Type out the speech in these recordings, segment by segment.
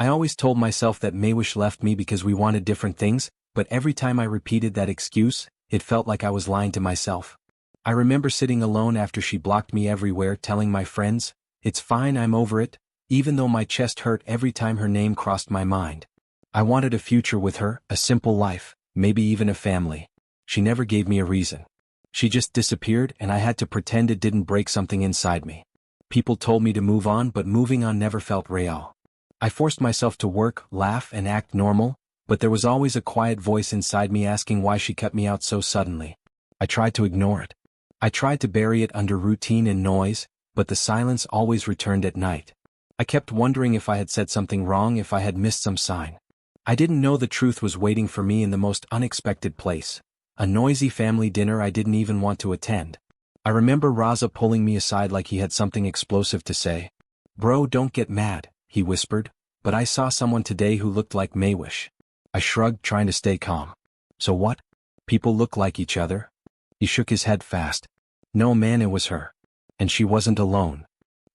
I always told myself that Mehwish left me because we wanted different things, but every time I repeated that excuse, it felt like I was lying to myself. I remember sitting alone after she blocked me everywhere, telling my friends, "It's fine, I'm over it," even though my chest hurt every time her name crossed my mind. I wanted a future with her, a simple life, maybe even a family. She never gave me a reason. She just disappeared, and I had to pretend it didn't break something inside me. People told me to move on, but moving on never felt real. I forced myself to work, laugh, and act normal, but there was always a quiet voice inside me asking why she cut me out so suddenly. I tried to ignore it. I tried to bury it under routine and noise, but the silence always returned at night. I kept wondering if I had said something wrong, if I had missed some sign. I didn't know the truth was waiting for me in the most unexpected place. A noisy family dinner I didn't even want to attend. I remember Raza pulling me aside like he had something explosive to say. "Bro, don't get mad," he whispered, "but I saw someone today who looked like Mehwish." I shrugged, trying to stay calm. "So what? People look like each other?" He shook his head fast. "No man, it was her. And she wasn't alone."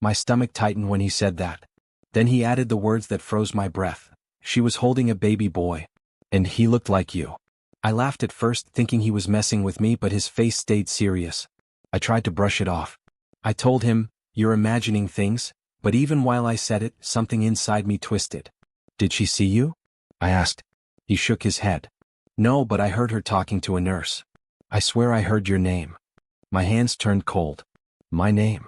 My stomach tightened when he said that. Then he added the words that froze my breath. "She was holding a baby boy. And he looked like you." I laughed at first, thinking he was messing with me, but his face stayed serious. I tried to brush it off. I told him, "You're imagining things," but even while I said it, something inside me twisted. "Did she see you?" I asked. He shook his head. "No, but I heard her talking to a nurse." "I swear I heard your name." My hands turned cold. "My name?"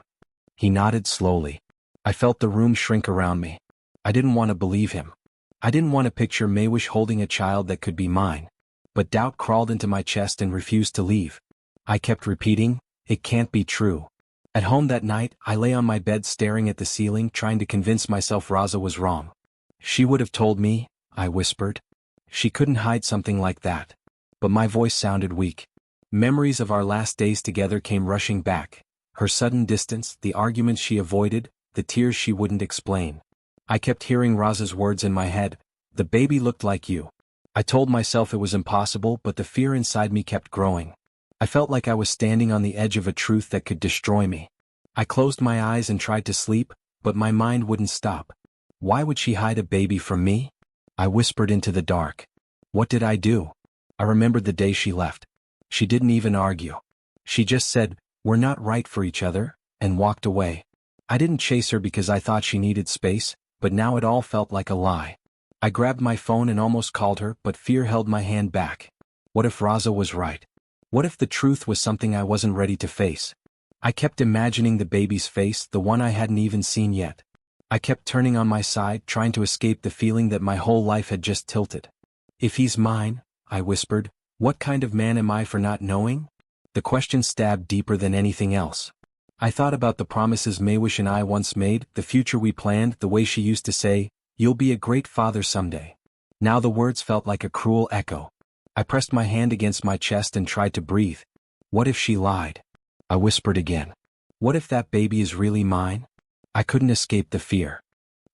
He nodded slowly. I felt the room shrink around me. I didn't want to believe him. I didn't want to picture Mehwish holding a child that could be mine. But doubt crawled into my chest and refused to leave. I kept repeating, "It can't be true." At home that night, I lay on my bed staring at the ceiling, trying to convince myself Raza was wrong. "She would have told me," I whispered. "She couldn't hide something like that." But my voice sounded weak. Memories of our last days together came rushing back. Her sudden distance, the arguments she avoided, the tears she wouldn't explain. I kept hearing Raza's words in my head, "The baby looked like you." I told myself it was impossible, but the fear inside me kept growing. I felt like I was standing on the edge of a truth that could destroy me. I closed my eyes and tried to sleep, but my mind wouldn't stop. Why would she hide a baby from me? I whispered into the dark. What did I do? I remembered the day she left. She didn't even argue. She just said, "We're not right for each other," and walked away. I didn't chase her because I thought she needed space, but now it all felt like a lie. I grabbed my phone and almost called her, but fear held my hand back. What if Raza was right? What if the truth was something I wasn't ready to face? I kept imagining the baby's face, the one I hadn't even seen yet. I kept turning on my side, trying to escape the feeling that my whole life had just tilted. "If he's mine," I whispered, "what kind of man am I for not knowing?" The question stabbed deeper than anything else. I thought about the promises Mehwish and I once made, the future we planned, the way she used to say, "You'll be a great father someday." Now the words felt like a cruel echo. I pressed my hand against my chest and tried to breathe. What if she lied? I whispered again. What if that baby is really mine? I couldn't escape the fear.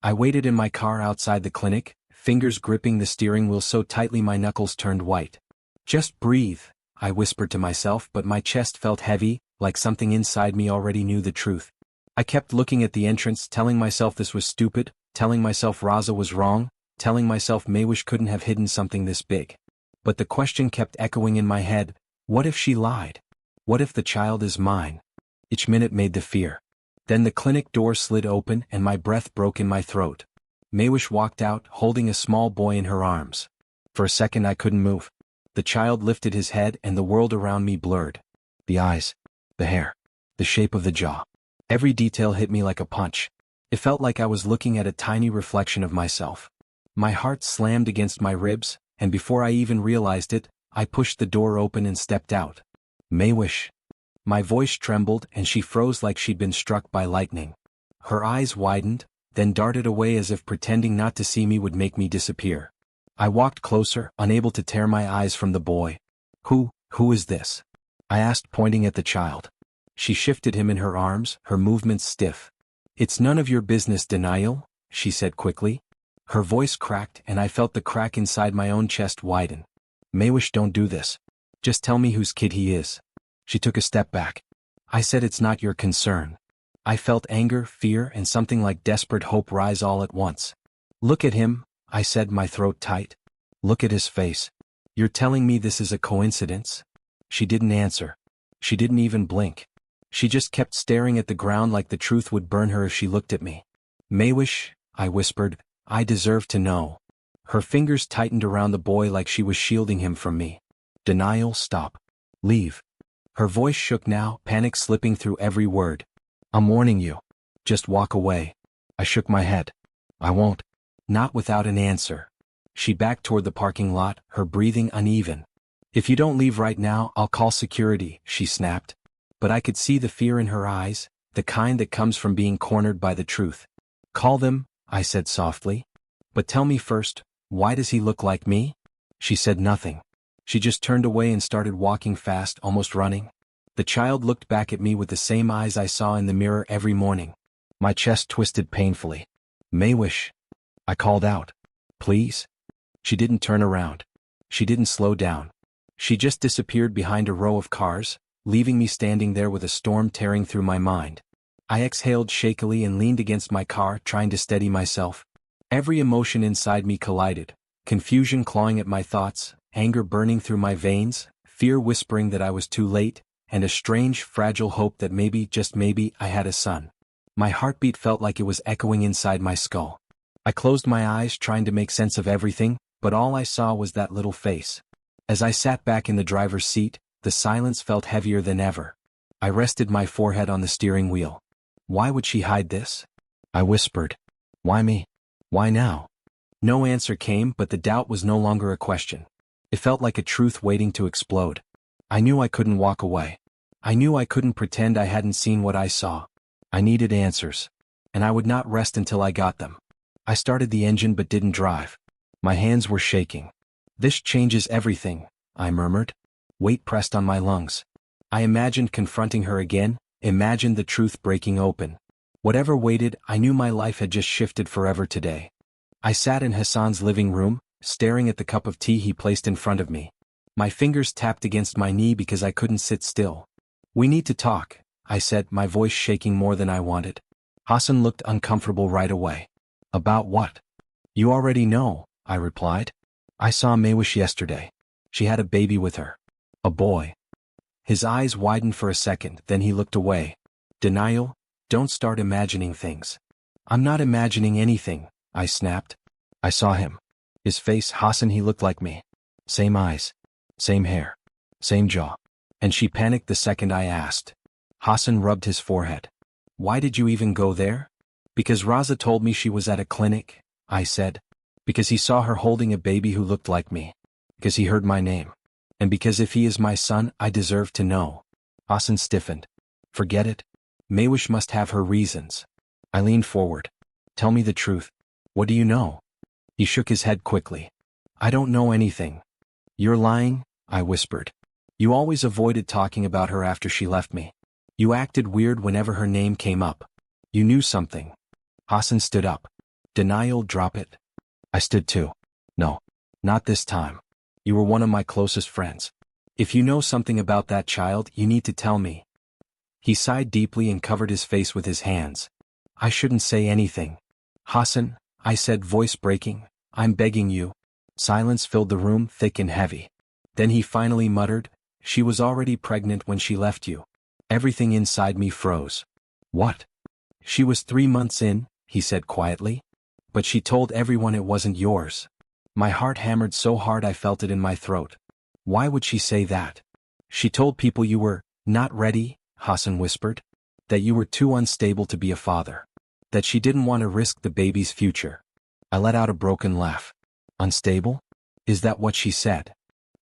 I waited in my car outside the clinic, fingers gripping the steering wheel so tightly my knuckles turned white. "Just breathe," I whispered to myself, but my chest felt heavy, like something inside me already knew the truth. I kept looking at the entrance, telling myself this was stupid, telling myself Raza was wrong, telling myself Mehwish couldn't have hidden something this big. But the question kept echoing in my head, what if she lied? What if the child is mine? Each minute made the fear. Then the clinic door slid open and my breath broke in my throat. Mehwish walked out, holding a small boy in her arms. For a second I couldn't move. The child lifted his head and the world around me blurred. The eyes, the hair, the shape of the jaw. Every detail hit me like a punch. It felt like I was looking at a tiny reflection of myself. My heart slammed against my ribs, and before I even realized it, I pushed the door open and stepped out. "Mehwish." My voice trembled and she froze like she'd been struck by lightning. Her eyes widened, then darted away as if pretending not to see me would make me disappear. I walked closer, unable to tear my eyes from the boy. Who is this?" I asked, pointing at the child. She shifted him in her arms, her movements stiff. "It's none of your business, Daniyal," she said quickly. Her voice cracked and I felt the crack inside my own chest widen. "Mehwish, don't do this. Just tell me whose kid he is." She took a step back. I said, "It's not your concern." I felt anger, fear, and something like desperate hope rise all at once. Look at him, I said, my throat tight. Look at his face. You're telling me this is a coincidence? She didn't answer. She didn't even blink. She just kept staring at the ground like the truth would burn her if she looked at me. Mehwish, I whispered, I deserve to know. Her fingers tightened around the boy like she was shielding him from me. Daniyal, stop. Leave. Her voice shook now, panic slipping through every word. I'm warning you. Just walk away. I shook my head. I won't. Not without an answer. She backed toward the parking lot, her breathing uneven. If you don't leave right now, I'll call security, she snapped. But I could see the fear in her eyes, the kind that comes from being cornered by the truth. Call them, I said softly. But tell me first, why does he look like me? She said nothing. She just turned away and started walking fast, almost running. The child looked back at me with the same eyes I saw in the mirror every morning. My chest twisted painfully. Mehwish. I called out. Please? She didn't turn around. She didn't slow down. She just disappeared behind a row of cars, leaving me standing there with a storm tearing through my mind. I exhaled shakily and leaned against my car, trying to steady myself. Every emotion inside me collided, confusion clawing at my thoughts, anger burning through my veins, fear whispering that I was too late, and a strange, fragile hope that maybe, just maybe, I had a son. My heartbeat felt like it was echoing inside my skull. I closed my eyes, trying to make sense of everything, but all I saw was that little face. As I sat back in the driver's seat, the silence felt heavier than ever. I rested my forehead on the steering wheel. Why would she hide this? I whispered. Why me? Why now? No answer came, but the doubt was no longer a question. It felt like a truth waiting to explode. I knew I couldn't walk away. I knew I couldn't pretend I hadn't seen what I saw. I needed answers. And I would not rest until I got them. I started the engine but didn't drive. My hands were shaking. This changes everything, I murmured. Weight pressed on my lungs. I imagined confronting her again, imagined the truth breaking open. Whatever waited, I knew my life had just shifted forever today. I sat in Hassan's living room, staring at the cup of tea he placed in front of me. My fingers tapped against my knee because I couldn't sit still. We need to talk, I said, my voice shaking more than I wanted. Hassan looked uncomfortable right away. About what? You already know, I replied. I saw Mehwish yesterday. She had a baby with her. A boy. His eyes widened for a second, then he looked away. Daniyal, don't start imagining things. I'm not imagining anything, I snapped. I saw him. His face, Hassan, he looked like me. Same eyes. Same hair. Same jaw. And she panicked the second I asked. Hassan rubbed his forehead. Why did you even go there? Because Raza told me she was at a clinic, I said. Because he saw her holding a baby who looked like me. Because he heard my name. And because if he is my son, I deserve to know. Hassan stiffened. Forget it. Mehwish must have her reasons. I leaned forward. Tell me the truth. What do you know? He shook his head quickly. I don't know anything. You're lying, I whispered. You always avoided talking about her after she left me. You acted weird whenever her name came up. You knew something. Hassan stood up. Daniyal, drop it. I stood too. No. Not this time. You were one of my closest friends. If you know something about that child, you need to tell me. He sighed deeply and covered his face with his hands. I shouldn't say anything. Hassan, I said, voice breaking, I'm begging you. Silence filled the room, thick and heavy. Then he finally muttered, she was already pregnant when she left you. Everything inside me froze. What? She was 3 months in, he said quietly. But she told everyone it wasn't yours. My heart hammered so hard I felt it in my throat. Why would she say that? She told people you were not ready, Hassan whispered. That you were too unstable to be a father. That she didn't want to risk the baby's future. I let out a broken laugh. Unstable? Is that what she said?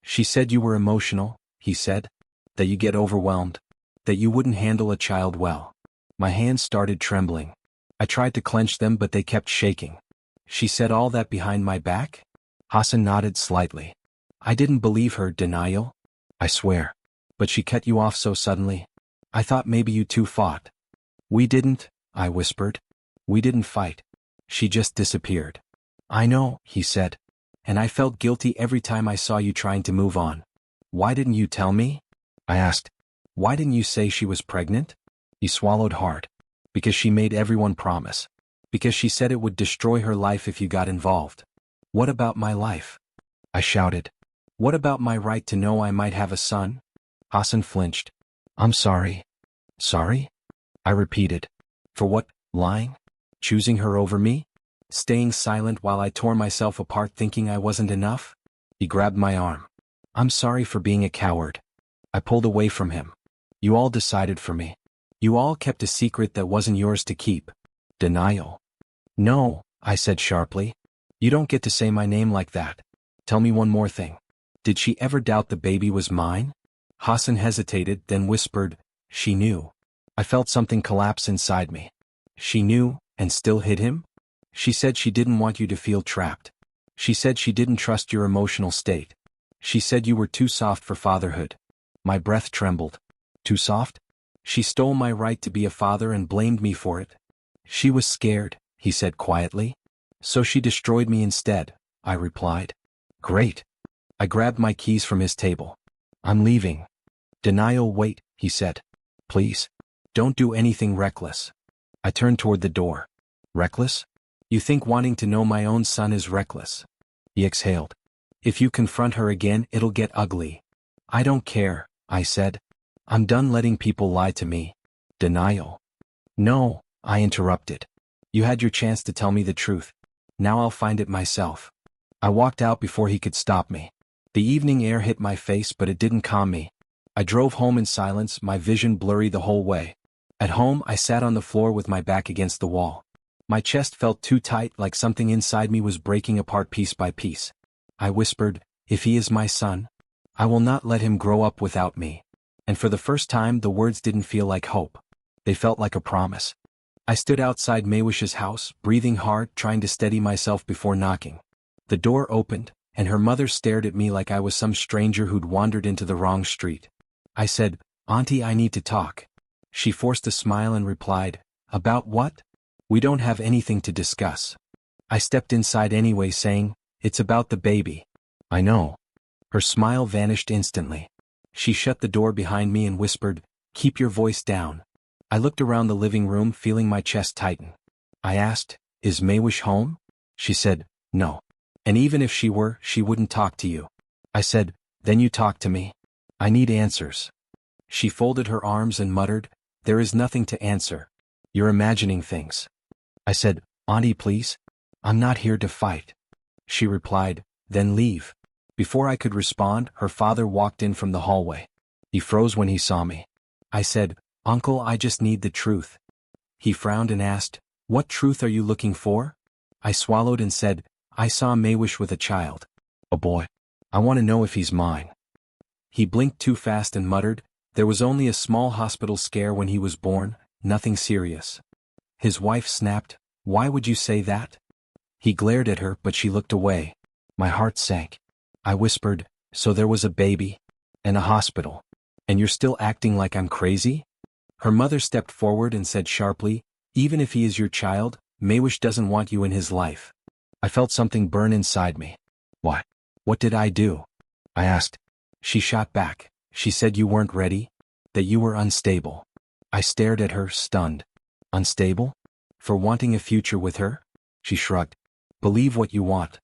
She said you were emotional, he said. That you get overwhelmed. That you wouldn't handle a child well. My hands started trembling. I tried to clench them but they kept shaking. She said all that behind my back? Hassan nodded slightly. I didn't believe her, Daniyal. I swear. But she cut you off so suddenly. I thought maybe you two fought. We didn't, I whispered. We didn't fight. She just disappeared. I know, he said. And I felt guilty every time I saw you trying to move on. Why didn't you tell me? I asked. Why didn't you say she was pregnant? He swallowed hard. Because she made everyone promise. Because she said it would destroy her life if you got involved. What about my life? I shouted. What about my right to know I might have a son? Hassan flinched. I'm sorry. Sorry? I repeated. For what? Lying? Choosing her over me? Staying silent while I tore myself apart thinking I wasn't enough? He grabbed my arm. I'm sorry for being a coward. I pulled away from him. You all decided for me. You all kept a secret that wasn't yours to keep. Daniyal. No, I said sharply. You don't get to say my name like that. Tell me one more thing. Did she ever doubt the baby was mine? Hassan hesitated, then whispered, she knew. I felt something collapse inside me. She knew, and still hid him? She said she didn't want you to feel trapped. She said she didn't trust your emotional state. She said you were too soft for fatherhood. My breath trembled. Too soft? She stole my right to be a father and blamed me for it. She was scared, he said quietly. So she destroyed me instead, I replied. Great. I grabbed my keys from his table. I'm leaving. Daniyal, wait, he said. Please. Don't do anything reckless. I turned toward the door. Reckless? You think wanting to know my own son is reckless? He exhaled. If you confront her again, it'll get ugly. I don't care, I said. I'm done letting people lie to me. Daniyal. No, I interrupted. You had your chance to tell me the truth. Now I'll find it myself. I walked out before he could stop me. The evening air hit my face, but it didn't calm me. I drove home in silence, my vision blurry the whole way. At home, I sat on the floor with my back against the wall. My chest felt too tight, like something inside me was breaking apart piece by piece. I whispered, if he is my son, I will not let him grow up without me. And for the first time, the words didn't feel like hope. They felt like a promise. I stood outside Mehwish's house, breathing hard, trying to steady myself before knocking. The door opened, and her mother stared at me like I was some stranger who'd wandered into the wrong street. I said, Auntie, I need to talk. She forced a smile and replied, about what? We don't have anything to discuss. I stepped inside anyway, saying, it's about the baby. I know. Her smile vanished instantly. She shut the door behind me and whispered, keep your voice down. I looked around the living room, feeling my chest tighten. I asked, is Mehwish home? She said, no. And even if she were, she wouldn't talk to you. I said, then you talk to me. I need answers. She folded her arms and muttered, there is nothing to answer. You're imagining things. I said, Auntie, please. I'm not here to fight. She replied, then leave. Before I could respond, her father walked in from the hallway. He froze when he saw me. I said, Uncle, I just need the truth. He frowned and asked, what truth are you looking for? I swallowed and said, I saw Mehwish with a child. A boy. I want to know if he's mine. He blinked too fast and muttered, there was only a small hospital scare when he was born, nothing serious. His wife snapped, why would you say that? He glared at her, but she looked away. My heart sank. I whispered, so there was a baby? And a hospital? And you're still acting like I'm crazy? Her mother stepped forward and said sharply, even if he is your child, Mehwish doesn't want you in his life. I felt something burn inside me. Why? What did I do? I asked. She shot back. She said you weren't ready, that you were unstable. I stared at her, stunned. Unstable? For wanting a future with her? She shrugged. Believe what you want.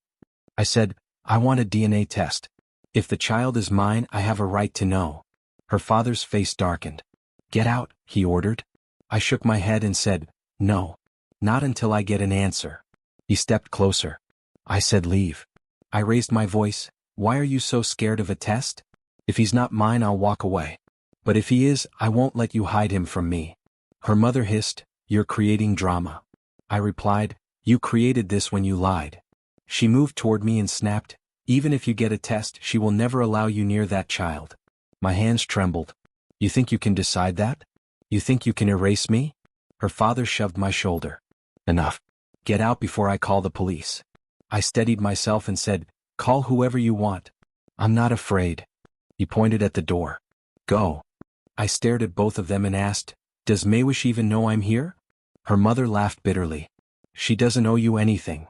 I said, I want a DNA test. If the child is mine, I have a right to know. Her father's face darkened. Get out, he ordered. I shook my head and said, no. Not until I get an answer. He stepped closer. I said leave. I raised my voice, why are you so scared of a test? If he's not mine, I'll walk away. But if he is, I won't let you hide him from me. Her mother hissed, you're creating drama. I replied, you created this when you lied. She moved toward me and snapped, even if you get a test, she will never allow you near that child. My hands trembled. You think you can decide that? You think you can erase me? Her father shoved my shoulder. Enough. Get out before I call the police. I steadied myself and said, call whoever you want. I'm not afraid. He pointed at the door. Go. I stared at both of them and asked, does Mehwish even know I'm here? Her mother laughed bitterly. She doesn't owe you anything.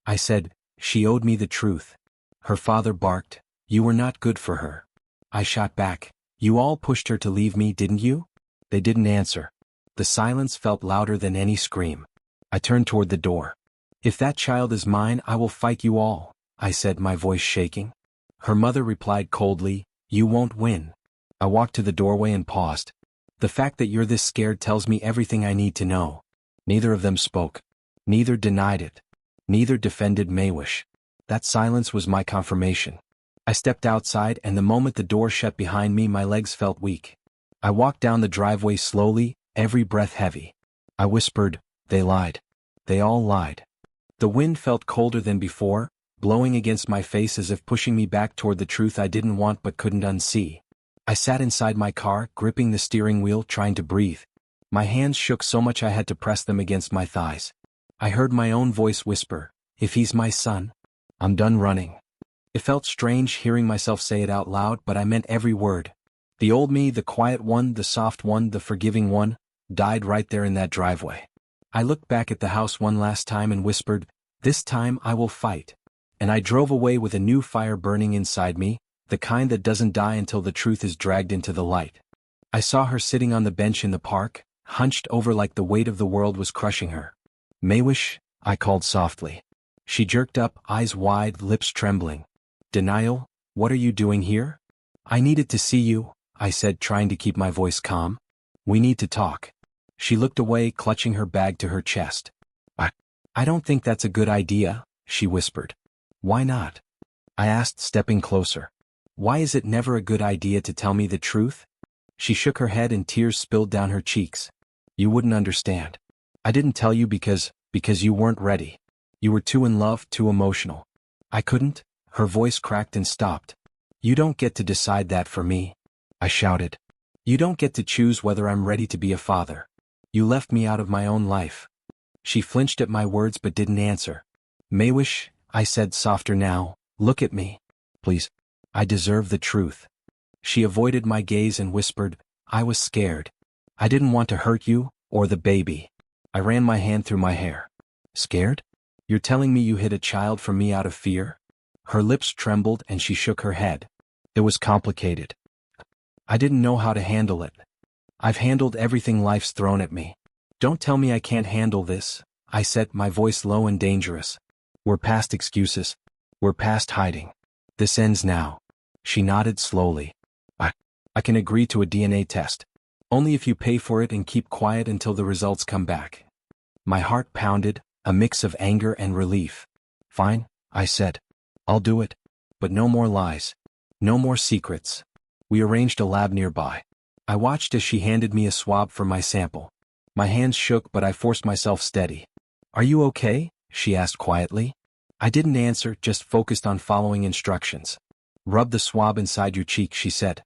I said, she owed me the truth. Her father barked, you were not good for her. I shot back, you all pushed her to leave me, didn't you? They didn't answer. The silence felt louder than any scream. I turned toward the door. "If that child is mine, I will fight you all," I said, my voice shaking. Her mother replied coldly, "You won't win." I walked to the doorway and paused. "The fact that you're this scared tells me everything I need to know." Neither of them spoke. Neither denied it. Neither defended Mehwish. That silence was my confirmation. I stepped outside, and the moment the door shut behind me, my legs felt weak. I walked down the driveway slowly, every breath heavy. I whispered, "They lied. They all lied." The wind felt colder than before, blowing against my face as if pushing me back toward the truth I didn't want but couldn't unsee. I sat inside my car, gripping the steering wheel, trying to breathe. My hands shook so much I had to press them against my thighs. I heard my own voice whisper, "If he's my son, I'm done running." It felt strange hearing myself say it out loud, but I meant every word. The old me, the quiet one, the soft one, the forgiving one, died right there in that driveway. I looked back at the house one last time and whispered, "This time I will fight." And I drove away with a new fire burning inside me, the kind that doesn't die until the truth is dragged into the light. I saw her sitting on the bench in the park, hunched over like the weight of the world was crushing her. "Mehwish," I called softly. She jerked up, eyes wide, lips trembling. "Daniyal, what are you doing here?" "I needed to see you," I said, trying to keep my voice calm. "We need to talk." She looked away, clutching her bag to her chest. I don't think that's a good idea," she whispered. "Why not?" I asked, stepping closer. "Why is it never a good idea to tell me the truth?" She shook her head and tears spilled down her cheeks. "You wouldn't understand. I didn't tell you because you weren't ready. You were too in love, too emotional." "I couldn't?" Her voice cracked and stopped. "You don't get to decide that for me," I shouted. "You don't get to choose whether I'm ready to be a father. You left me out of my own life." She flinched at my words but didn't answer. "Mehwish," I said, softer now, "look at me. Please. I deserve the truth." She avoided my gaze and whispered, "I was scared. I didn't want to hurt you, or the baby." I ran my hand through my hair. "Scared? You're telling me you hid a child from me out of fear?" Her lips trembled and she shook her head. "It was complicated. I didn't know how to handle it. I've handled everything life's thrown at me. Don't tell me I can't handle this," I said, my voice low and dangerous. "We're past excuses. We're past hiding. This ends now." She nodded slowly. I can agree to a DNA test. Only if you pay for it and keep quiet until the results come back." My heart pounded, a mix of anger and relief. "Fine," I said. "I'll do it. But no more lies. No more secrets." We arranged a lab nearby. I watched as she handed me a swab for my sample. My hands shook, but I forced myself steady. "Are you okay?" she asked quietly. I didn't answer, just focused on following instructions. "Rub the swab inside your cheek," she said.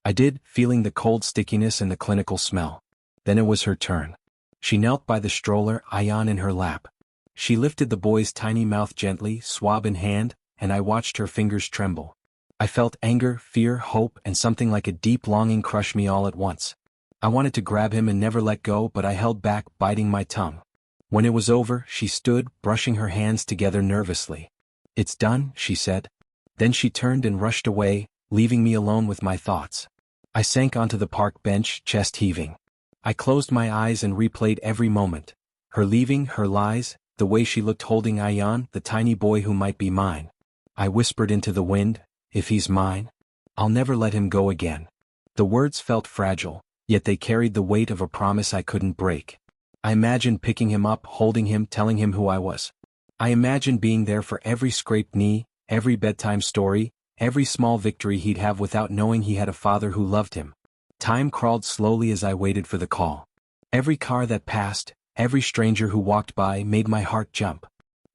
I did, feeling the cold stickiness and the clinical smell. Then it was her turn. She knelt by the stroller, Ayan in her lap. She lifted the boy's tiny mouth gently, swab in hand, and I watched her fingers tremble. I felt anger, fear, hope, and something like a deep longing crush me all at once. I wanted to grab him and never let go, but I held back, biting my tongue. When it was over, she stood, brushing her hands together nervously. "It's done," she said. Then she turned and rushed away, leaving me alone with my thoughts. I sank onto the park bench, chest heaving. I closed my eyes and replayed every moment. Her leaving, her lies, the way she looked holding Ayan, the tiny boy who might be mine. I whispered into the wind, "If he's mine, I'll never let him go again." The words felt fragile, yet they carried the weight of a promise I couldn't break. I imagined picking him up, holding him, telling him who I was. I imagined being there for every scraped knee, every bedtime story, every small victory he'd have without knowing he had a father who loved him. Time crawled slowly as I waited for the call. Every car that passed, every stranger who walked by made my heart jump.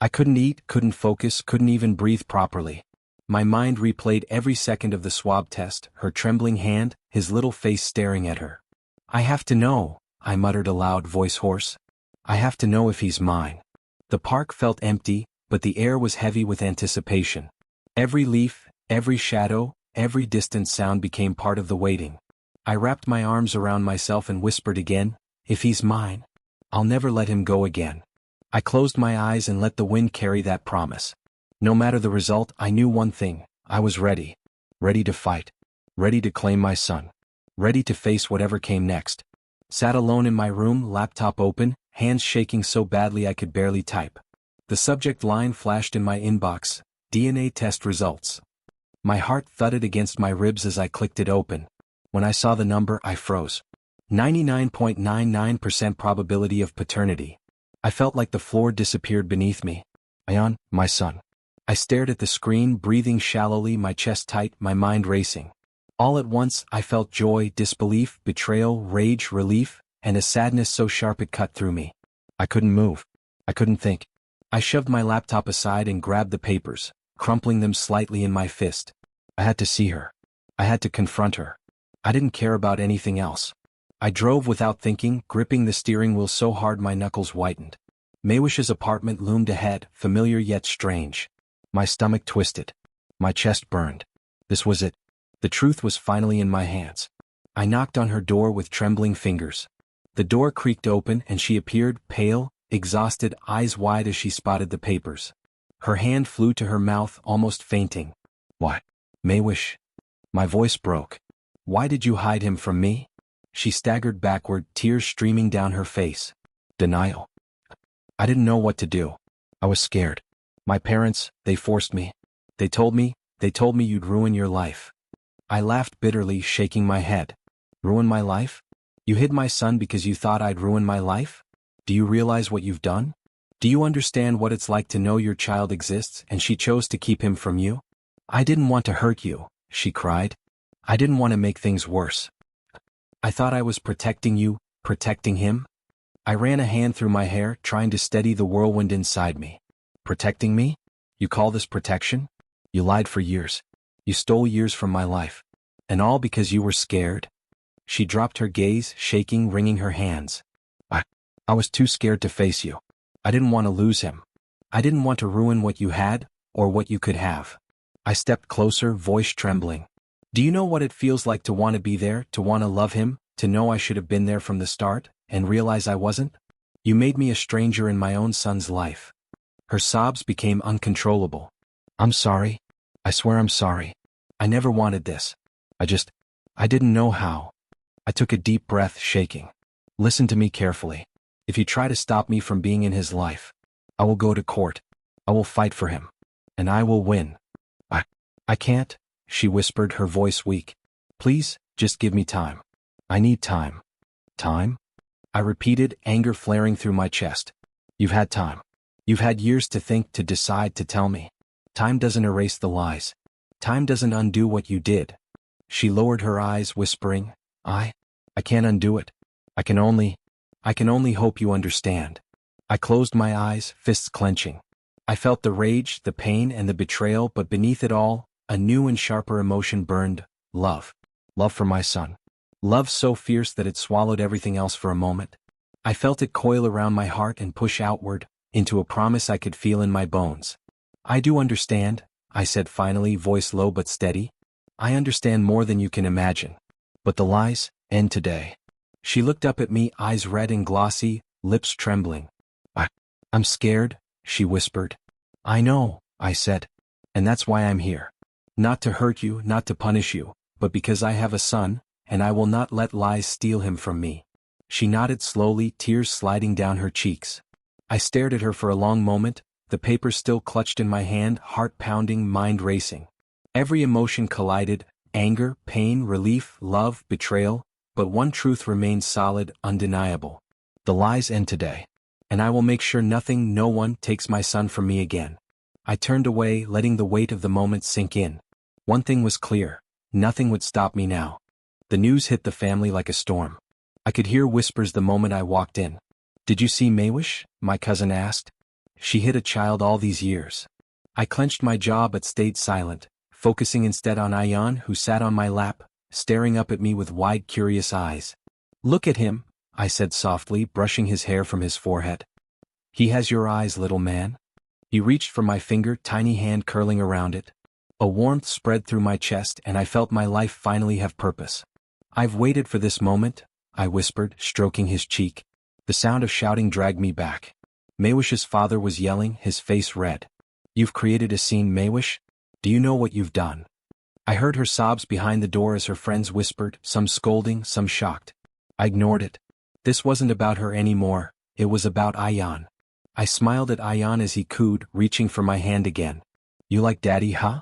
I couldn't eat, couldn't focus, couldn't even breathe properly. My mind replayed every second of the swab test, her trembling hand, his little face staring at her. "I have to know," I muttered aloud, voice hoarse. "I have to know if he's mine." The park felt empty, but the air was heavy with anticipation. Every leaf, every shadow, every distant sound became part of the waiting. I wrapped my arms around myself and whispered again, "If he's mine, I'll never let him go again." I closed my eyes and let the wind carry that promise. No matter the result, I knew one thing: I was ready. Ready to fight. Ready to claim my son. Ready to face whatever came next. Sat alone in my room, laptop open, hands shaking so badly I could barely type. The subject line flashed in my inbox: DNA test results. My heart thudded against my ribs as I clicked it open. When I saw the number, I froze. 99.99% probability of paternity. I felt like the floor disappeared beneath me. Ion, my son. I stared at the screen, breathing shallowly, my chest tight, my mind racing. All at once, I felt joy, disbelief, betrayal, rage, relief, and a sadness so sharp it cut through me. I couldn't move. I couldn't think. I shoved my laptop aside and grabbed the papers, crumpling them slightly in my fist. I had to see her. I had to confront her. I didn't care about anything else. I drove without thinking, gripping the steering wheel so hard my knuckles whitened. Mehwish's apartment loomed ahead, familiar yet strange. My stomach twisted. My chest burned. This was it. The truth was finally in my hands. I knocked on her door with trembling fingers. The door creaked open and she appeared, pale, exhausted, eyes wide as she spotted the papers. Her hand flew to her mouth, almost fainting. Why? Mehwish. My voice broke. Why did you hide him from me? She staggered backward, tears streaming down her face. Denial. I didn't know what to do. I was scared. My parents, they forced me. They told me you'd ruin your life. I laughed bitterly, shaking my head. Ruin my life? You hid my son because you thought I'd ruin my life? Do you realize what you've done? Do you understand what it's like to know your child exists and she chose to keep him from you? I didn't want to hurt you, she cried. I didn't want to make things worse. I thought I was protecting you, protecting him. I ran a hand through my hair, trying to steady the whirlwind inside me. Protecting me? You call this protection? You lied for years. You stole years from my life. And all because you were scared? She dropped her gaze, shaking, wringing her hands. I was too scared to face you. I didn't want to lose him. I didn't want to ruin what you had, or what you could have. I stepped closer, voice trembling. Do you know what it feels like to want to be there, to want to love him, to know I should have been there from the start, and realize I wasn't? You made me a stranger in my own son's life. Her sobs became uncontrollable. I'm sorry. I swear I'm sorry. I never wanted this. I didn't know how. I took a deep breath, shaking. Listen to me carefully. If you try to stop me from being in his life, I will go to court. I will fight for him. And I will win. I can't, she whispered, her voice weak. Please, just give me time. I need time. Time? I repeated, anger flaring through my chest. You've had time. You've had years to think, to decide, to tell me. Time doesn't erase the lies. Time doesn't undo what you did. She lowered her eyes, whispering, I can't undo it. I can only hope you understand. I closed my eyes, fists clenching. I felt the rage, the pain, and the betrayal, but beneath it all, a new and sharper emotion burned: love. Love for my son. Love so fierce that it swallowed everything else for a moment. I felt it coil around my heart and push outward, into a promise I could feel in my bones. I do understand, I said finally, voice low but steady. I understand more than you can imagine. But the lies end today. She looked up at me, eyes red and glossy, lips trembling. I'm scared, she whispered. I know, I said. And that's why I'm here. Not to hurt you, not to punish you, but because I have a son, and I will not let lies steal him from me. She nodded slowly, tears sliding down her cheeks. I stared at her for a long moment, the paper still clutched in my hand, heart pounding, mind racing. Every emotion collided: anger, pain, relief, love, betrayal, but one truth remained solid, undeniable. The lies end today. And I will make sure nothing, no one, takes my son from me again. I turned away, letting the weight of the moment sink in. One thing was clear: nothing would stop me now. The news hit the family like a storm. I could hear whispers the moment I walked in. Did you see Mehwish? My cousin asked. She hid a child all these years. I clenched my jaw but stayed silent, focusing instead on Ion, who sat on my lap, staring up at me with wide, curious eyes. Look at him, I said softly, brushing his hair from his forehead. He has your eyes, little man. He reached for my finger, tiny hand curling around it. A warmth spread through my chest and I felt my life finally have purpose. I've waited for this moment, I whispered, stroking his cheek. The sound of shouting dragged me back. Mehwish's father was yelling, his face red. You've created a scene, Mehwish? Do you know what you've done? I heard her sobs behind the door as her friends whispered, some scolding, some shocked. I ignored it. This wasn't about her anymore, It was about Ayan. I smiled at Ayan as he cooed, reaching for my hand again. You like daddy, huh?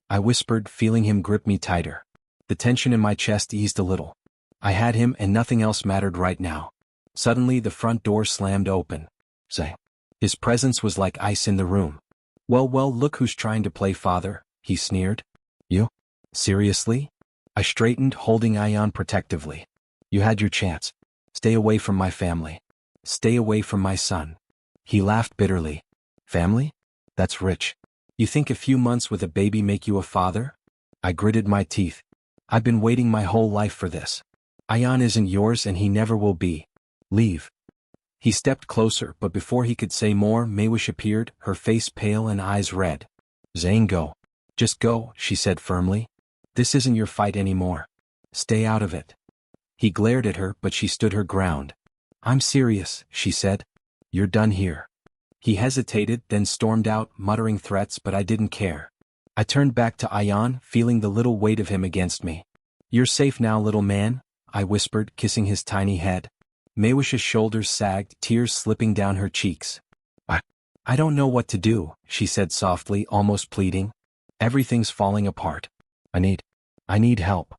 I whispered, feeling him grip me tighter. The tension in my chest eased a little. I had him and nothing else mattered right now. Suddenly the front door slammed open. Zang. His presence was like ice in the room. Well, look who's trying to play father, he sneered. You? Seriously? I straightened, holding Ayan protectively. You had your chance. Stay away from my family. Stay away from my son. He laughed bitterly. Family? That's rich. You think a few months with a baby make you a father? I gritted my teeth. I've been waiting my whole life for this. Ayan isn't yours and he never will be. Leave. He stepped closer, but before he could say more, Mehwish appeared, her face pale and eyes red. Zane, go. Just go, she said firmly. This isn't your fight anymore. Stay out of it. He glared at her, but she stood her ground. I'm serious, she said. You're done here. He hesitated, then stormed out, muttering threats, but I didn't care. I turned back to Ayan, feeling the little weight of him against me. You're safe now, little man, I whispered, kissing his tiny head. Mehwish's shoulders sagged, tears slipping down her cheeks. I don't know what to do, she said softly, almost pleading. Everything's falling apart. I need help.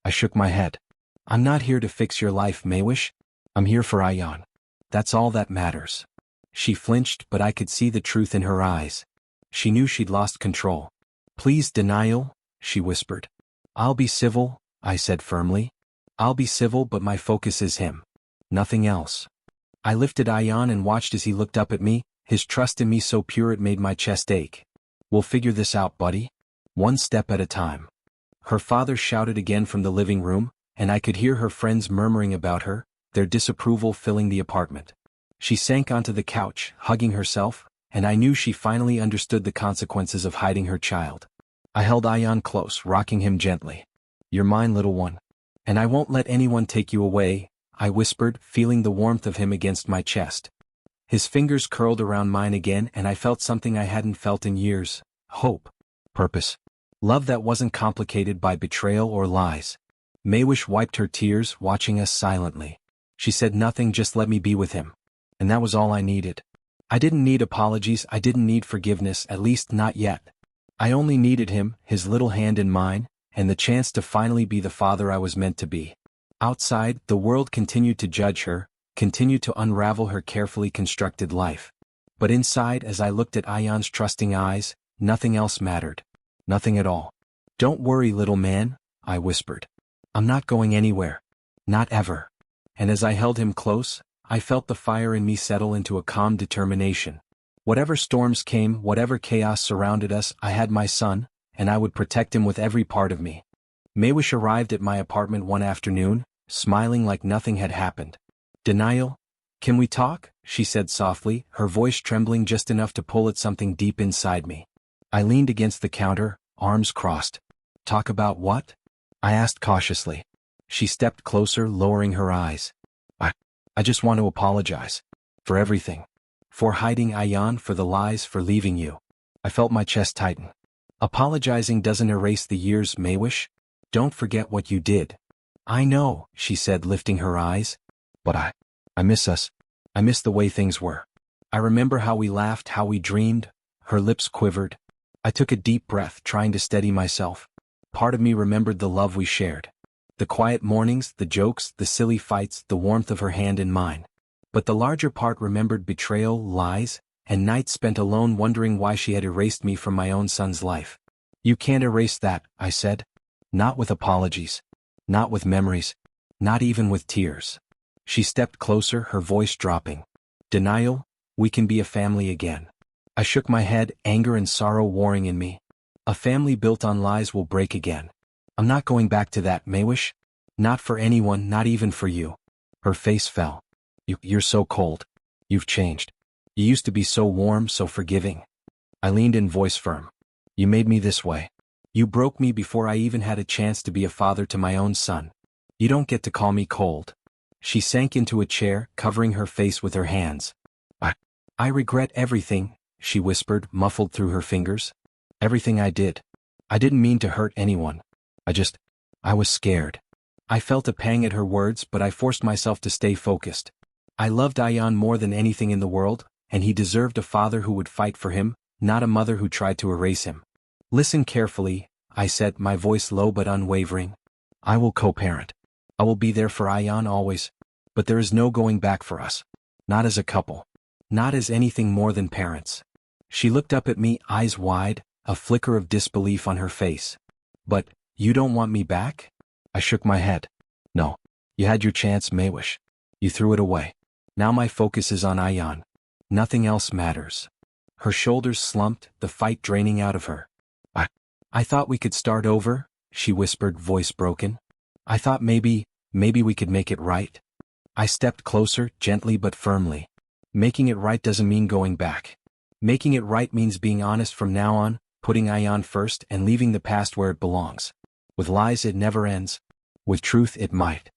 I shook my head. I'm not here to fix your life, Mehwish. I'm here for Ayan. That's all that matters. She flinched, but I could see the truth in her eyes. She knew she'd lost control. Please, Daniyal, she whispered. I'll be civil, I said firmly. I'll be civil, but my focus is him. Nothing else. I lifted Ayan and watched as he looked up at me, his trust in me so pure it made my chest ache. We'll figure this out, buddy. One step at a time. Her father shouted again from the living room, and I could hear her friends murmuring about her, their disapproval filling the apartment. She sank onto the couch, hugging herself, and I knew she finally understood the consequences of hiding her child. I held Ayan close, rocking him gently. You're mine, little one. And I won't let anyone take you away, I whispered, feeling the warmth of him against my chest. His fingers curled around mine again and I felt something I hadn't felt in years. Hope. Purpose. Love that wasn't complicated by betrayal or lies. Mehwish wiped her tears, watching us silently. She said nothing, just let me be with him. And that was all I needed. I didn't need apologies, I didn't need forgiveness, at least not yet. I only needed him, his little hand in mine, and the chance to finally be the father I was meant to be. Outside, the world continued to judge her, continued to unravel her carefully constructed life. But inside, as I looked at Ayan's trusting eyes, nothing else mattered. Nothing at all. Don't worry, little man, I whispered. I'm not going anywhere. Not ever. And as I held him close, I felt the fire in me settle into a calm determination. Whatever storms came, whatever chaos surrounded us, I had my son, and I would protect him with every part of me. Mehwish arrived at my apartment one afternoon, smiling like nothing had happened. Daniyal, can we talk? She said softly, her voice trembling just enough to pull at something deep inside me. I leaned against the counter, arms crossed. Talk about what? I asked cautiously. She stepped closer, lowering her eyes. I just want to apologize. For everything. For hiding Ayan, for the lies, for leaving you. I felt my chest tighten. Apologizing doesn't erase the years, Mehwish. Don't forget what you did. I know, she said, lifting her eyes. But I miss us. I miss the way things were. I remember how we laughed, how we dreamed. Her lips quivered. I took a deep breath, trying to steady myself. Part of me remembered the love we shared. The quiet mornings, the jokes, the silly fights, the warmth of her hand in mine. But the larger part remembered betrayal, lies, and nights spent alone wondering why she had erased me from my own son's life. You can't erase that, I said. Not with apologies. Not with memories. Not even with tears. She stepped closer, her voice dropping. Daniyal, we can be a family again. I shook my head, anger and sorrow warring in me. A family built on lies will break again. I'm not going back to that, Mehwish. Not for anyone, not even for you. Her face fell. You're so cold. You've changed. You used to be so warm, so forgiving. I leaned in, voice firm. You made me this way. You broke me before I even had a chance to be a father to my own son. You don't get to call me cold. She sank into a chair, covering her face with her hands. I regret everything, she whispered, muffled through her fingers. Everything I did. I didn't mean to hurt anyone. I was scared. I felt a pang at her words, but I forced myself to stay focused. I loved Ayan more than anything in the world, and he deserved a father who would fight for him, not a mother who tried to erase him. Listen carefully, I said, my voice low but unwavering. I will co-parent. I will be there for Ayan always. But there is no going back for us. Not as a couple. Not as anything more than parents. She looked up at me, eyes wide, a flicker of disbelief on her face. But, you don't want me back? I shook my head. No. You had your chance, Mehwish. You threw it away. Now my focus is on Ayan. Nothing else matters. Her shoulders slumped, the fight draining out of her. I thought we could start over, she whispered, voice broken. I thought maybe we could make it right. I stepped closer, gently but firmly. Making it right doesn't mean going back. Making it right means being honest from now on, putting Ayan first and leaving the past where it belongs. With lies it never ends. With truth it might.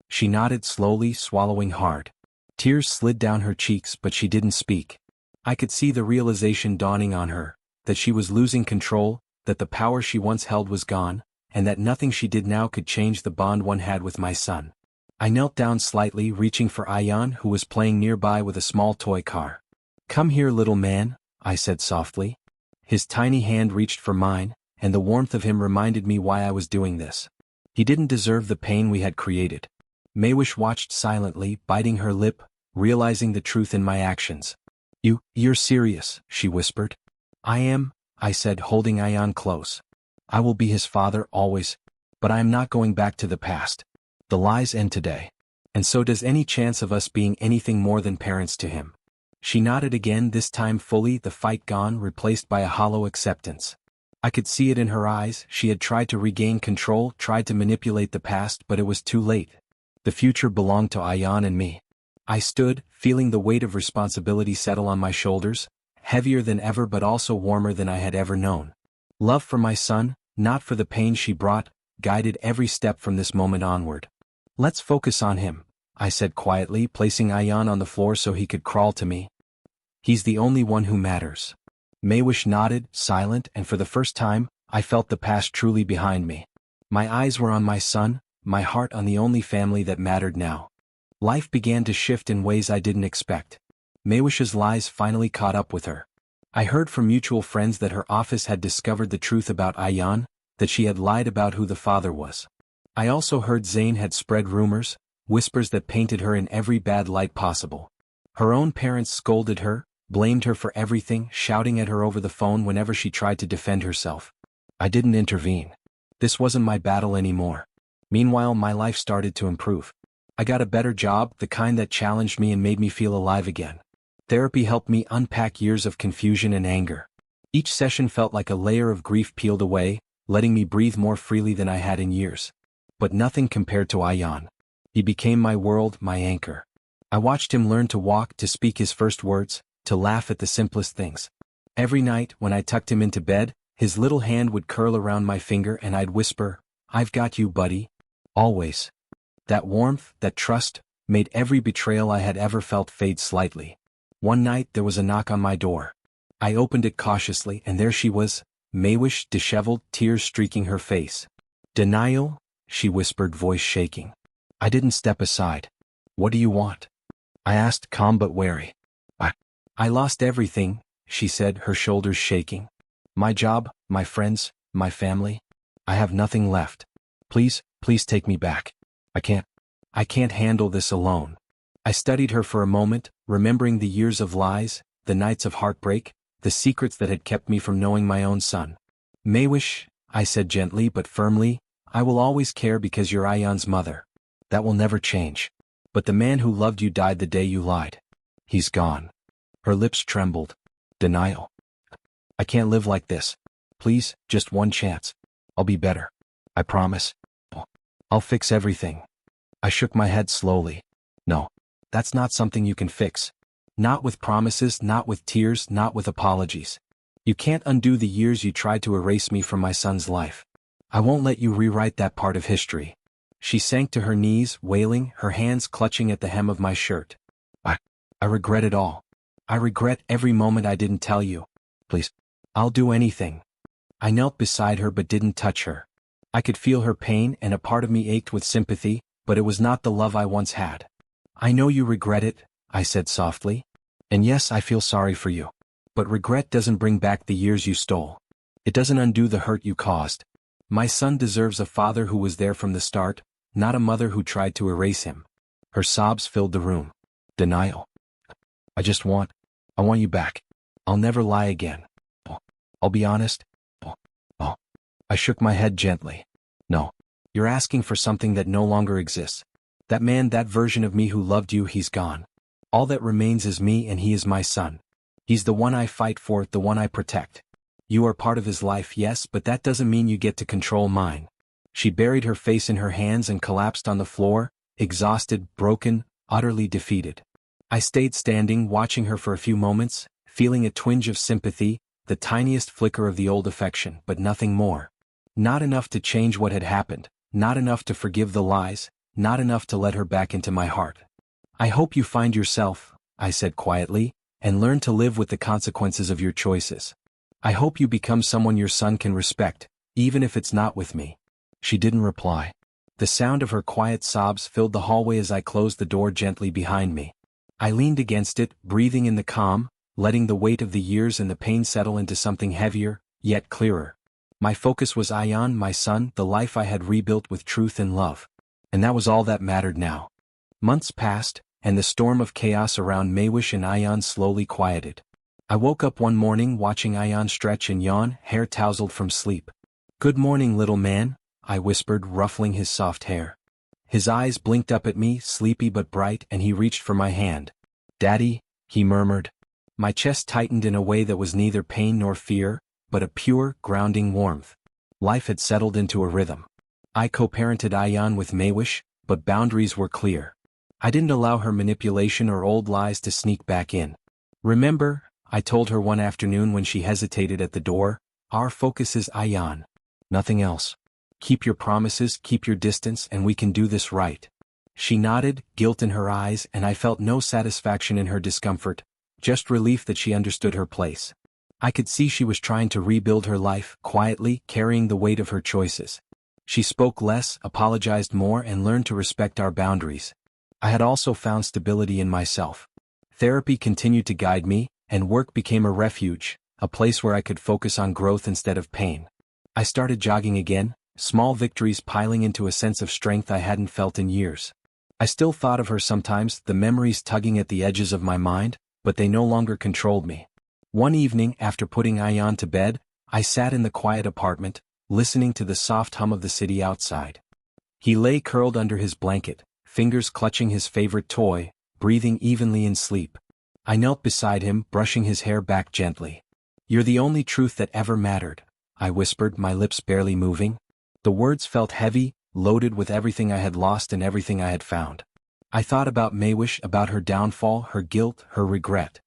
She nodded slowly, swallowing hard. Tears slid down her cheeks but she didn't speak. I could see the realization dawning on her, that she was losing control, that the power she once held was gone, and that nothing she did now could change the bond one had with my son. I knelt down slightly, reaching for Ayan, who was playing nearby with a small toy car. Come here, little man, I said softly. His tiny hand reached for mine, and the warmth of him reminded me why I was doing this. He didn't deserve the pain we had created. Mehwish watched silently, biting her lip, realizing the truth in my actions. You're serious, she whispered. I am, I said, holding Ayan close. I will be his father always, but I am not going back to the past. The lies end today. And so does any chance of us being anything more than parents to him. She nodded again, this time fully, the fight gone, replaced by a hollow acceptance. I could see it in her eyes. She had tried to regain control, tried to manipulate the past, but it was too late. The future belonged to Ayan and me. I stood, feeling the weight of responsibility settle on my shoulders, heavier than ever but also warmer than I had ever known. Love for my son, not for the pain she brought, guided every step from this moment onward. Let's focus on him, I said quietly, placing Ayan on the floor so he could crawl to me. He's the only one who matters. Mehwish nodded, silent, and for the first time, I felt the past truly behind me. My eyes were on my son, my heart on the only family that mattered now. Life began to shift in ways I didn't expect. Mehwish's lies finally caught up with her. I heard from mutual friends that her office had discovered the truth about Ayan, that she had lied about who the father was. I also heard Zayn had spread rumors, whispers that painted her in every bad light possible. Her own parents scolded her, blamed her for everything, shouting at her over the phone whenever she tried to defend herself. I didn't intervene. This wasn't my battle anymore. Meanwhile, my life started to improve. I got a better job, the kind that challenged me and made me feel alive again. Therapy helped me unpack years of confusion and anger. Each session felt like a layer of grief peeled away, letting me breathe more freely than I had in years. But nothing compared to Ayan. He became my world, my anchor. I watched him learn to walk, to speak his first words, to laugh at the simplest things. Every night, when I tucked him into bed, his little hand would curl around my finger and I'd whisper, "I've got you, buddy." Always. That warmth, that trust, made every betrayal I had ever felt fade slightly. One night there was a knock on my door. I opened it cautiously and there she was, Mehwish, disheveled, tears streaking her face. "Daniyal," she whispered, voice shaking. I didn't step aside. "What do you want?" I asked, calm but wary. I lost everything, she said, her shoulders shaking. My job, my friends, my family. I have nothing left. Please take me back. I can't handle this alone. I studied her for a moment, remembering the years of lies, the nights of heartbreak, the secrets that had kept me from knowing my own son. "Mehwish," I said gently but firmly, "I will always care because you're Ayan's mother. That will never change. But the man who loved you died the day you lied. He's gone." Her lips trembled. "Daniyal. I can't live like this. Please, just one chance. I'll be better. I promise. I'll fix everything." I shook my head slowly. "No, that's not something you can fix. Not with promises, not with tears, not with apologies. You can't undo the years you tried to erase me from my son's life. I won't let you rewrite that part of history." She sank to her knees, wailing, her hands clutching at the hem of my shirt. I regret it all. I regret every moment I didn't tell you. Please, I'll do anything." I knelt beside her but didn't touch her. I could feel her pain and a part of me ached with sympathy, but it was not the love I once had. "I know you regret it," I said softly. And yes, I feel sorry for you. But regret doesn't bring back the years you stole. It doesn't undo the hurt you caused. My son deserves a father who was there from the start, not a mother who tried to erase him. Her sobs filled the room. Daniyal. I want you back. I'll never lie again. I'll be honest. I shook my head gently. No. You're asking for something that no longer exists. That man, that version of me who loved you, he's gone. All that remains is me, and he is my son. He's the one I fight for, the one I protect. You are part of his life, yes, but that doesn't mean you get to control mine. She buried her face in her hands and collapsed on the floor, exhausted, broken, utterly defeated. I stayed standing, watching her for a few moments, feeling a twinge of sympathy, the tiniest flicker of the old affection, but nothing more. Not enough to change what had happened, not enough to forgive the lies, not enough to let her back into my heart. I hope you find yourself, I said quietly, and learn to live with the consequences of your choices. I hope you become someone your son can respect, even if it's not with me. She didn't reply. The sound of her quiet sobs filled the hallway as I closed the door gently behind me. I leaned against it, breathing in the calm, letting the weight of the years and the pain settle into something heavier, yet clearer. My focus was Ayan, my son, the life I had rebuilt with truth and love. And that was all that mattered now. Months passed, and the storm of chaos around Mehwish and Ayan slowly quieted. I woke up one morning watching Ayan stretch and yawn, hair tousled from sleep. "Good morning, little man," I whispered, ruffling his soft hair. His eyes blinked up at me, sleepy but bright, and he reached for my hand. "Daddy," he murmured. My chest tightened in a way that was neither pain nor fear, but a pure, grounding warmth. Life had settled into a rhythm. I co-parented Ayan with Mehwish, but boundaries were clear. I didn't allow her manipulation or old lies to sneak back in. "Remember," I told her one afternoon when she hesitated at the door, "our focus is Ayan. Nothing else. Keep your promises, keep your distance, and we can do this right." She nodded, guilt in her eyes, and I felt no satisfaction in her discomfort, just relief that she understood her place. I could see she was trying to rebuild her life, quietly, carrying the weight of her choices. She spoke less, apologized more, and learned to respect our boundaries. I had also found stability in myself. Therapy continued to guide me, and work became a refuge, a place where I could focus on growth instead of pain. I started jogging again, small victories piling into a sense of strength I hadn't felt in years. I still thought of her sometimes, the memories tugging at the edges of my mind, but they no longer controlled me. One evening, after putting Ayan to bed, I sat in the quiet apartment, listening to the soft hum of the city outside. He lay curled under his blanket, fingers clutching his favorite toy, breathing evenly in sleep. I knelt beside him, brushing his hair back gently. "You're the only truth that ever mattered," I whispered, my lips barely moving. The words felt heavy, loaded with everything I had lost and everything I had found. I thought about Mehwish, about her downfall, her guilt, her regret.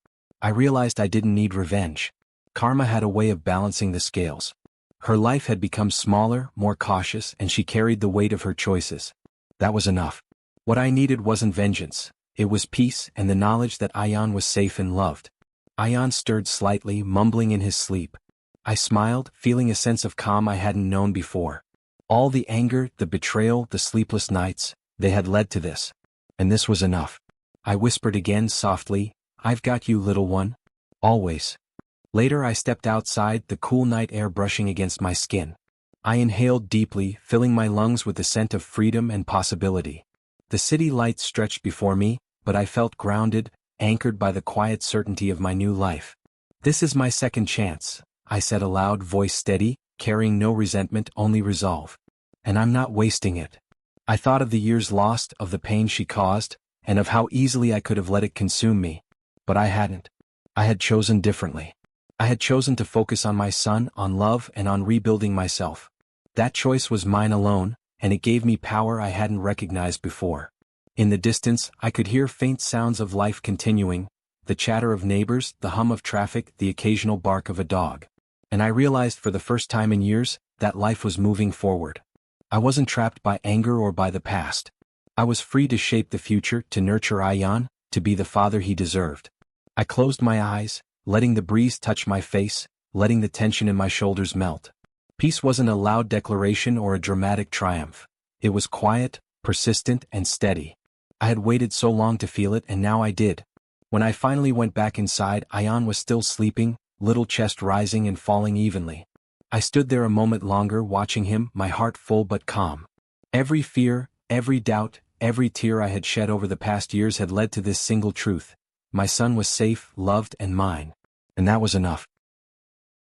I realized I didn't need revenge. Karma had a way of balancing the scales. Her life had become smaller, more cautious, and she carried the weight of her choices. That was enough. What I needed wasn't vengeance. It was peace and the knowledge that Ayan was safe and loved. Ayan stirred slightly, mumbling in his sleep. I smiled, feeling a sense of calm I hadn't known before. All the anger, the betrayal, the sleepless nights, they had led to this. And this was enough. I whispered again softly, "I've got you, little one. Always." Later I stepped outside, the cool night air brushing against my skin. I inhaled deeply, filling my lungs with the scent of freedom and possibility. The city lights stretched before me, but I felt grounded, anchored by the quiet certainty of my new life. "This is my second chance," I said aloud, voice steady, carrying no resentment, only resolve. "And I'm not wasting it." I thought of the years lost, of the pain she caused, and of how easily I could have let it consume me. But I hadn't. I had chosen differently. I had chosen to focus on my son, on love, and on rebuilding myself. That choice was mine alone, and it gave me power I hadn't recognized before. In the distance, I could hear faint sounds of life continuing, the chatter of neighbors, the hum of traffic, the occasional bark of a dog. And I realized for the first time in years, that life was moving forward. I wasn't trapped by anger or by the past. I was free to shape the future, to nurture Ayan, to be the father he deserved. I closed my eyes, letting the breeze touch my face, letting the tension in my shoulders melt. Peace wasn't a loud declaration or a dramatic triumph. It was quiet, persistent, and steady. I had waited so long to feel it, and now I did, When I finally went back inside, Ion was still sleeping, little chest rising and falling evenly. I stood there a moment longer watching him, my heart full but calm. Every fear, every doubt, every tear I had shed over the past years had led to this single truth. My son was safe, loved and mine. And that was enough.